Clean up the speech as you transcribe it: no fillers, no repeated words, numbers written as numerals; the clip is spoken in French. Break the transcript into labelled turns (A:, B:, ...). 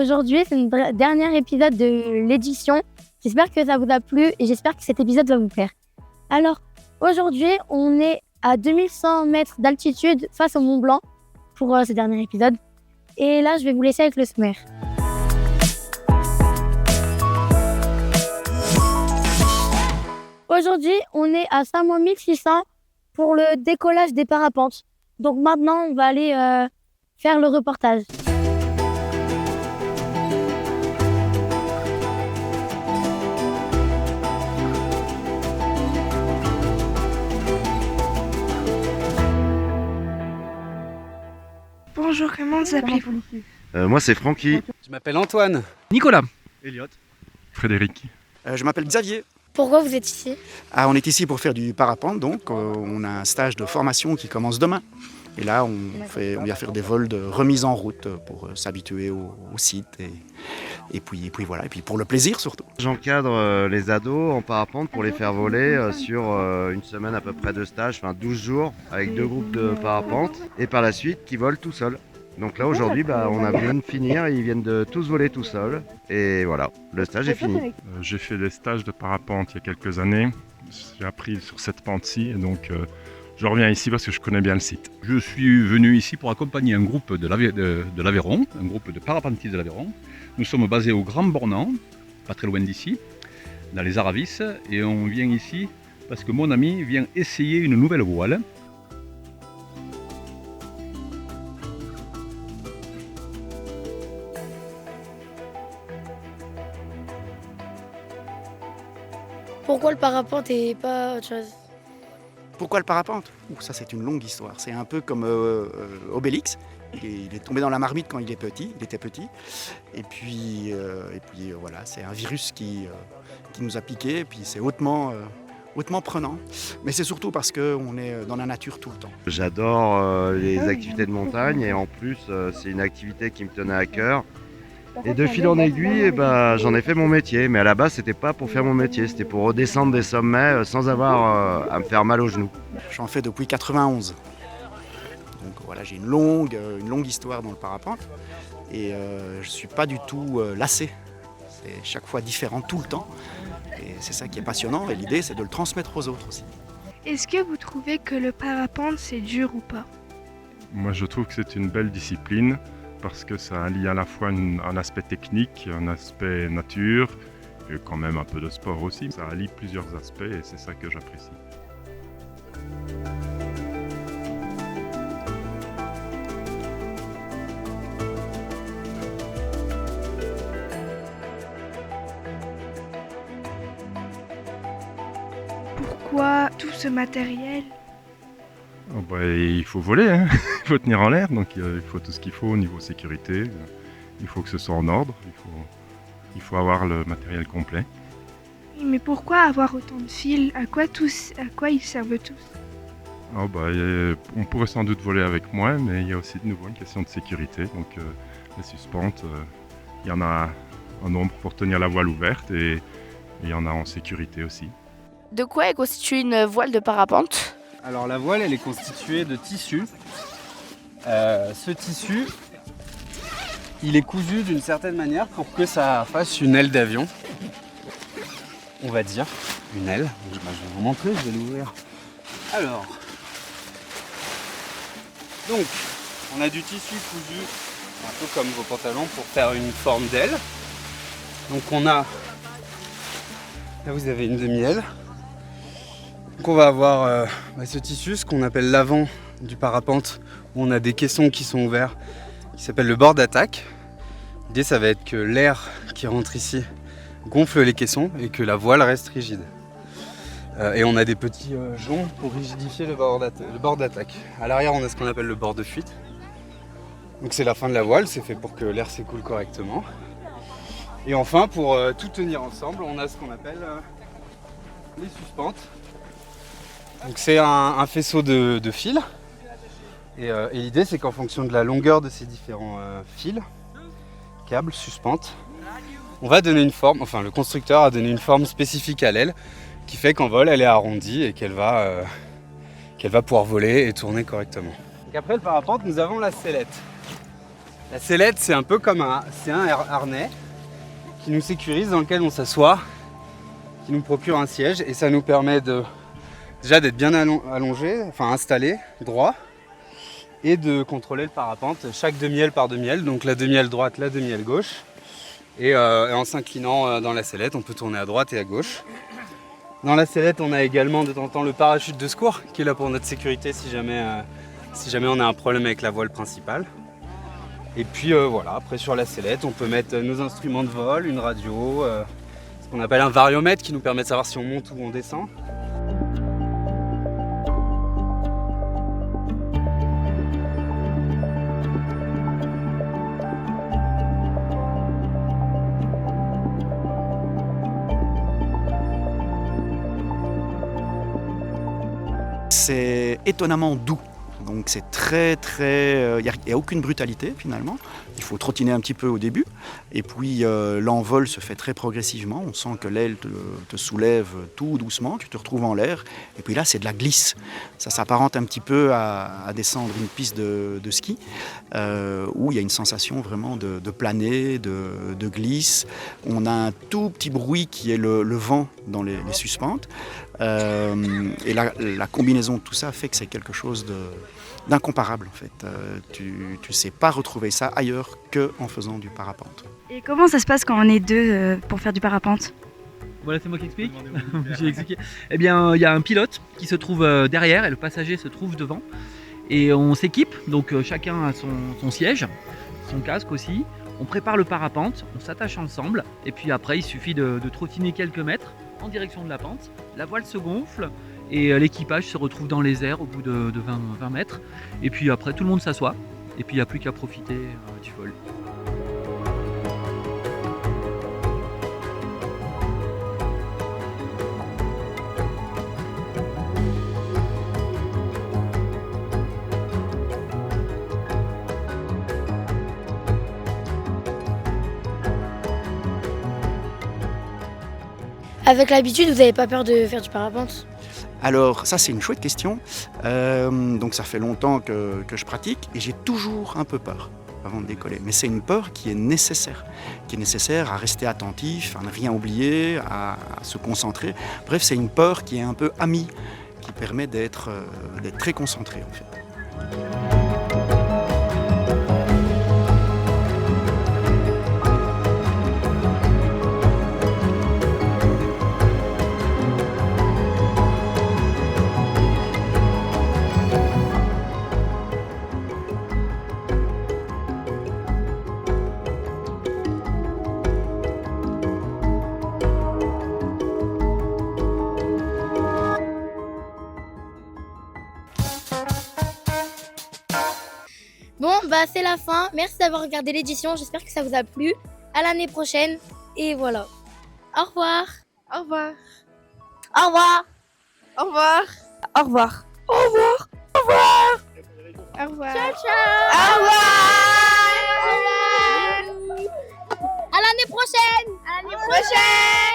A: Aujourd'hui, c'est le dernier épisode de l'édition. J'espère que ça vous a plu et j'espère que cet épisode va vous plaire. Alors, aujourd'hui, on est à 2100 mètres d'altitude face au Mont Blanc pour ce dernier épisode. Et là, je vais vous laisser avec le sommaire. Aujourd'hui, on est à 5600 pour le décollage des parapentes. Donc maintenant, on va aller faire le reportage.
B: Bonjour, comment vous appelez-vous?
C: Moi c'est Francky.
D: Je m'appelle Antoine.
E: Nicolas.
C: Elliot.
E: Frédéric.
D: Je m'appelle Xavier.
A: Pourquoi vous êtes ici?
D: On est ici pour faire du parapente, donc on a un stage de formation qui commence demain. Et là, on vient faire des vols de remise en route pour s'habituer au site et puis voilà, et puis pour le plaisir surtout.
C: J'encadre les ados en parapente pour les faire voler sur une semaine à peu près de stage, enfin 12 jours avec 2 groupes de parapente et par la suite qui volent tout seuls. Donc là aujourd'hui on a bien de finir, ils viennent de tous voler tout seuls et voilà, le stage est fini.
E: J'ai fait des stages de parapente il y a quelques années. J'ai appris sur cette pente-ci et donc je reviens ici parce que je connais bien le site.
F: Je suis venu ici pour accompagner un groupe de l'Aveyron, un groupe de parapentistes de l'Aveyron. Nous sommes basés au Grand Bornand, pas très loin d'ici, dans les Aravis, et on vient ici parce que mon ami vient essayer une nouvelle voile.
A: Pourquoi le parapente et pas autre chose?
D: Pourquoi le parapente? Ça c'est une longue histoire. C'est un peu comme Obélix. Il est tombé dans la marmite quand il était petit. Et puis voilà, c'est un virus qui nous a piqué. Et puis c'est hautement prenant. Mais c'est surtout parce qu'on est dans la nature tout le temps.
C: J'adore les activités de montagne et en plus c'est une activité qui me tenait à cœur. Et de fil en aiguille, j'en ai fait mon métier. Mais à la base, c'était pas pour faire mon métier, c'était pour redescendre des sommets sans avoir à me faire mal aux genoux.
D: J'en fais depuis 91. Donc voilà, j'ai une longue histoire dans le parapente. Et je ne suis pas du tout lassé. C'est chaque fois différent tout le temps. Et c'est ça qui est passionnant. Et l'idée, c'est de le transmettre aux autres aussi.
B: Est-ce que vous trouvez que le parapente, c'est dur ou pas?
E: Moi je trouve que c'est une belle discipline parce que ça allie à la fois un aspect technique, un aspect nature et quand même un peu de sport aussi. Ça allie plusieurs aspects et c'est ça que j'apprécie.
B: Pourquoi tout ce matériel?
E: Il faut voler, hein. Il faut tenir en l'air, donc il faut tout ce qu'il faut au niveau sécurité. Il faut que ce soit en ordre, il faut avoir le matériel complet.
B: Oui, mais pourquoi avoir autant de fils? À quoi ils servent tous?
E: On pourrait sans doute voler avec moins, mais il y a aussi de nouveau une question de sécurité. Donc les suspentes, il y en a un nombre pour tenir la voile ouverte et il y en a en sécurité aussi.
G: De quoi est constituée une voile de parapente?
D: Alors la voile, elle est constituée de tissu. Ce tissu, il est cousu d'une certaine manière pour que ça fasse une aile d'avion. On va dire une aile. Je vais vous montrer, je vais l'ouvrir. Alors, donc, on a du tissu cousu, un peu comme vos pantalons, pour faire une forme d'aile. Donc on a, là vous avez une demi-aile. Donc on va avoir ce tissu, ce qu'on appelle l'avant du parapente, où on a des caissons qui sont ouverts, qui s'appelle le bord d'attaque. L'idée, ça va être que l'air qui rentre ici gonfle les caissons et que la voile reste rigide. Et on a des petits joncs pour rigidifier le bord d'attaque. À l'arrière, on a ce qu'on appelle le bord de fuite. Donc c'est la fin de la voile, c'est fait pour que l'air s'écoule correctement. Et enfin, pour tout tenir ensemble, on a ce qu'on appelle les suspentes. Donc c'est un faisceau de fils. Et l'idée, c'est qu'en fonction de la longueur de ces différents fils, câbles, suspentes, on va donner une forme, enfin le constructeur a donné une forme spécifique à l'aile qui fait qu'en vol, elle est arrondie et qu'elle va pouvoir voler et tourner correctement. Donc après le parapente, nous avons la sellette. La sellette, c'est un peu comme un harnais qui nous sécurise, dans lequel on s'assoit, qui nous procure un siège et ça nous permet déjà d'être bien allongé, enfin installé, droit, et de contrôler le parapente, chaque demi-aile par demi-aile, donc la demi-aile droite, la demi-aile gauche. Et en s'inclinant dans la sellette, on peut tourner à droite et à gauche. Dans la sellette, on a également de temps en temps le parachute de secours qui est là pour notre sécurité si jamais on a un problème avec la voile principale. Et puis voilà, après sur la sellette, on peut mettre nos instruments de vol, une radio, ce qu'on appelle un variomètre qui nous permet de savoir si on monte ou on descend.
H: C'est étonnamment doux. Donc c'est il n'y a aucune brutalité finalement. Il faut trottiner un petit peu au début. Et puis l'envol se fait très progressivement. On sent que l'aile te soulève tout doucement. Tu te retrouves en l'air. Et puis là, c'est de la glisse. Ça s'apparente un petit peu à descendre une piste de ski où il y a une sensation vraiment de planer, de glisse. On a un tout petit bruit qui est le vent dans les suspentes. Et la combinaison de tout ça fait que c'est quelque chose d'incomparable en fait. Tu ne sais pas retrouver ça ailleurs qu'en faisant du parapente.
I: Et comment ça se passe quand on est deux pour faire du parapente ?
J: Voilà, c'est moi qui explique. J'ai expliqué. Eh bien, il y a un pilote qui se trouve derrière et le passager se trouve devant. Et on s'équipe, donc chacun a son siège, son casque aussi. On prépare le parapente, on s'attache ensemble. Et puis après, il suffit de trottiner quelques mètres en direction de la pente. La voile se gonfle et l'équipage se retrouve dans les airs au bout de 20 mètres. Et puis après, tout le monde s'assoit. Et puis il n'y a plus qu'à profiter du vol.
A: Avec l'habitude, vous n'avez pas peur de faire du parapente ?
H: Alors ça c'est une chouette question. Donc ça fait longtemps que je pratique et j'ai toujours un peu peur avant de décoller. Mais c'est une peur qui est nécessaire à rester attentif, à ne rien oublier, à se concentrer. Bref, c'est une peur qui est un peu amie, qui permet d'être très concentré en fait.
A: Bon, bah c'est la fin. Merci d'avoir regardé l'édition. J'espère que ça vous a plu. À l'année prochaine. Et voilà. Au revoir.
B: Au revoir.
A: Au revoir.
B: Au revoir.
G: Au revoir.
B: Au revoir. Au revoir. Au revoir.
A: Ciao, ciao.
G: Au revoir.
A: Au revoir. À l'année prochaine.
G: À l'année prochaine.